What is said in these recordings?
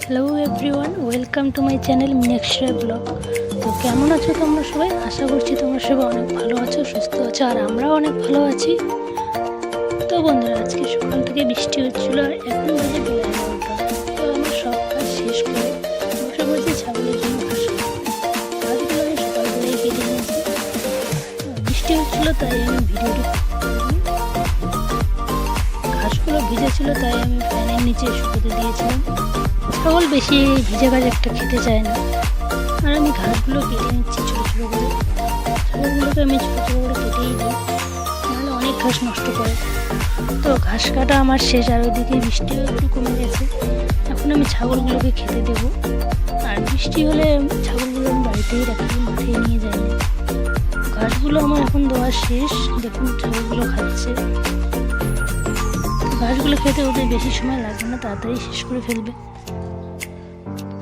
Hello everyone, welcome to my channel Meenakshi blog. তো কেমন আছো তোমরা সবাই? আশা করছি তোমরা সবাই অনেক ভালো আছো, সুস্থ আছো, আর আমরাও অনেক ভালো আছি। তো বন্ধুরা, আজকে সকাল থেকে বৃষ্টি হচ্ছিলো আর এখন বাজে বেলা 11টা। তো আমার সব কাজ শেষ করে বসে বসে ছাগলের জন্য ঘাস ঘাসগুলো আমি সকালবেলায় কেটে নিয়েছি। বৃষ্টি হচ্ছিলো তাই আমি ঘাসগুলো ভিজে ছিল তাই আমি ফ্যানের নিচে শুকোতে দিয়েছিলাম। ছাগল বেশি ভিজে ঘাস একটা খেতে চায় না, আর আমি ঘাসগুলো কেটে নিচ্ছি ছোটো ছোটো করে। ছাগলগুলোকে আমি ছোটো ছোটো করে কেটেই দিই, নাহলে অনেক ঘাস নষ্ট করে। তো ঘাস কাটা আমার শেষ, আর ওইদিকে বৃষ্টিও একটু কমে গেছে। এখন আমি ছাগলগুলোকে খেতে দেবো, আর বৃষ্টি হলে ছাগলগুলো আমি বাড়িতেই রাখি, মাঠে নিয়ে যাই না। ঘাসগুলো আমার এখন দেওয়া শেষ, দেখুন ছাগলগুলো খাচ্ছে। ঘাসগুলো খেতে ওদের বেশি সময় লাগবে না, তাড়াতাড়ি শেষ করে ফেলবে।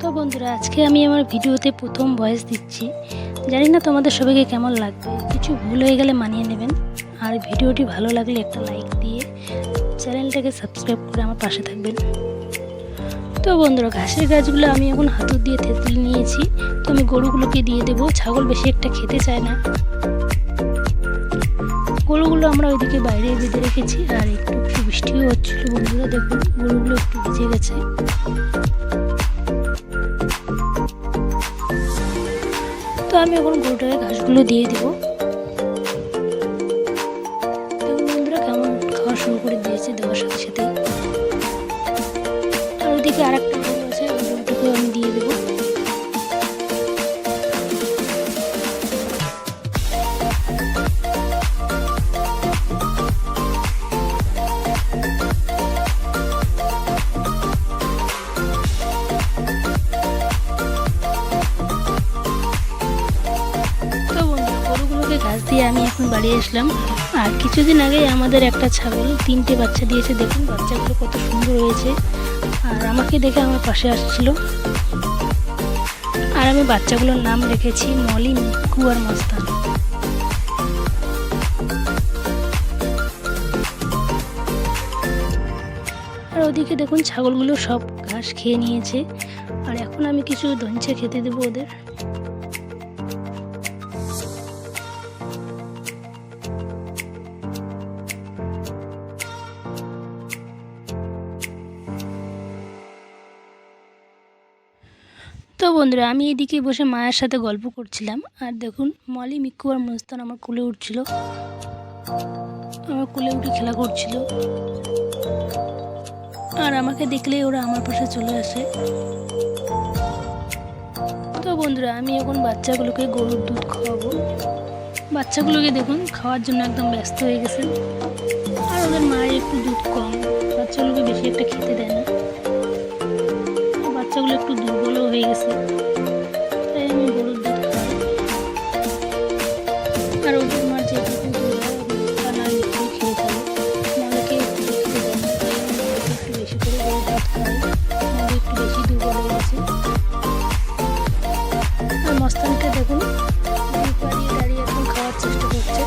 তো বন্ধুরা, আজকে আমি আমার ভিডিওতে প্রথম ভয়েস দিচ্ছি, জানি না তোমাদের সবাইকে কেমন লাগবে। কিছু ভুল হয়ে গেলে মানিয়ে নেবেন, আর ভিডিওটি ভালো লাগলে একটা লাইক দিয়ে চ্যানেলটাকে সাবস্ক্রাইব করে আমার পাশে থাকবেন। তো বন্ধুরা, ঘাসের গাছগুলো আমি এখন হাতুড় দিয়ে থেতলে নিয়েছি। তো আমি গরুগুলোকে দিয়ে দেবো, ছাগল বেশি একটা খেতে চায় না। গরুগুলো আমরা ওইদিকে বাইরে বেঁধে রেখেছি, আর একটু একটু বৃষ্টিও হচ্ছিল। বন্ধুরা দেখুন, গরুগুলো একটু ভিজে গেছে। তো আমি এখন গরুটাকে ঘাসগুলো দিয়ে দেবো। দেখুন বন্ধুরা, কেমন খাওয়া শুরু করে দিয়েছে দেওয়ার সাথে সাথে। আর ওইদিকে আর একটা গরু আছে, ওই গরুটাকেও আমি দিয়ে দেবো। ঘাস দিয়ে আমি এখন বাড়ি আসলাম। আর কিছুদিন আগে আমাদের একটা ছাগল 3টে বাচ্চা দিয়েছে। দেখুন বাচ্চাগুলো কত সুন্দর হয়েছে, আর আমাকে দেখে আমার পাশে আসছিল। আর আমি বাচ্চাগুলোর নাম রেখেছি মলি, মিকু আর মস্তান। আর ওদিকে দেখুন ছাগলগুলো সব ঘাস খেয়ে নিয়েছে, আর এখন আমি কিছু ধঞ্চে খেতে দেবো ওদের। তো বন্ধুরা, আমি এদিকে বসে মায়ের সাথে গল্প করছিলাম, আর দেখুন মলি, মিকু আর মস্তান আমার কোলে উঠছিল, আমার কোলে উঠে খেলা করছিল। আর আমাকে দেখলেই ওরা আমার পাশে চলে আসে। তো বন্ধুরা, আমি এখন বাচ্চাগুলোকে গরুর দুধ খাওয়াবো। বাচ্চাগুলোকে দেখুন খাওয়ার জন্য একদম ব্যস্ত হয়ে গেছে, আর ওদের মায়ের একটু দুধ কম, বাচ্চাগুলোকে বেশি একটা খেতে দেয় না। বাচ্চাগুলো একটু দুর্বলও হয়ে গেছে, তাই আমি গরুর দুধ খাওয়াই। আর ওদের মার যেটুকু দুধ হয় মস্তান আর মিকুই খেয়ে ফেলে, মাকে একটু খেতে দেয় না, তাই আমি একটু বেশি করে গরুর দুধ খাওয়াই। আমাকে একটু বেশি দুর্বল হয়ে গেছে। আর মস্তানকে দেখুন দাঁড়িয়ে দাঁড়িয়ে এখন খাওয়ার চেষ্টা করছে।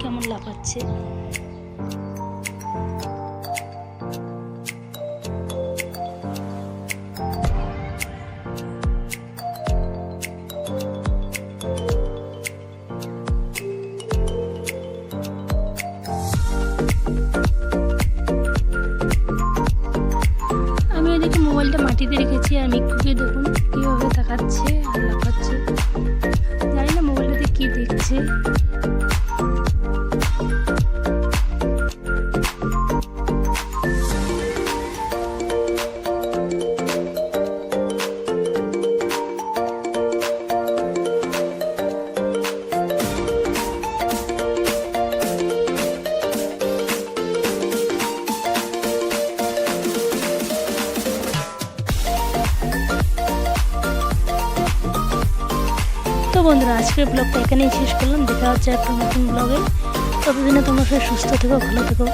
কেমন লাফাচ্ছে। আমি এদিকে মোবাইলটা মাটিতে রেখেছি, আর মিকুকে দেখুন কীভাবে তাকাচ্ছে আর লাফাচ্ছে। জানি না মোবাইলটাতে কী দেখছে। বন্ধুরা, আজকের ব্লগটা এখানেই শেষ করলাম। দেখা হচ্ছে একটা নতুন ব্লগে। ততদিনে তোমরা সবাই সুস্থ থেকো, ভালো থেকো।